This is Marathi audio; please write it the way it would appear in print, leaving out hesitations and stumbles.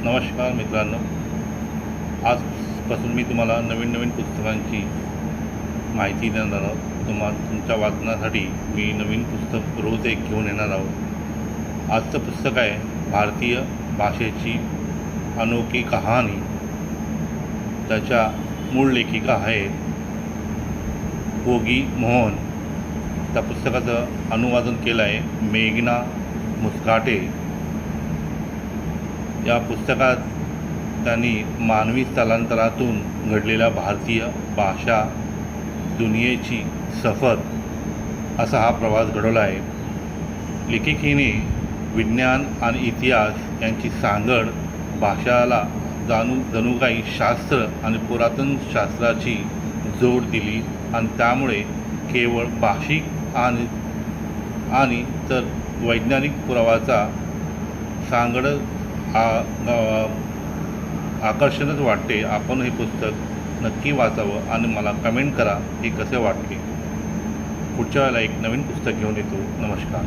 नमस्कार मित्रांनो, आजपासून मी तुम्हाला नवीन पुस्तकांची माहिती देणार आहोत। तुमच्या वाचनासाठी मी नवीन पुस्तक रोज एक घेऊन येणार आहोत। आजचं पुस्तक आहे भारतीय भाषेची अनोखी कहाणी। त्याच्या मूळ लेखिका आहेत गोगी मोहन। त्या पुस्तकाचं अनुवादन केलं आहे मेघना मुस्काटे। या पुस्तकात त्यांनी मानवी स्थलांतरातून घडलेल्या भारतीय भाषा दुनियेची सफर असा हा प्रवास घडवला आहे। लेखिकेने विज्ञान आणि इतिहास यांची सांगड भाषाला जणू काही शास्त्र आणि पुरातन शास्त्राची जोड दिली आणि त्यामुळे केवळ भाषिक आणि तर वैज्ञानिक पुरावाचा सांगड आकर्षणच वाटते। आपण हे पुस्तक नक्की वाचावं आणि मला कमेंट करा हे कसे वाटले। पुढच्या वेळेला एक नवीन पुस्तक घेऊन येतो। नमस्कार।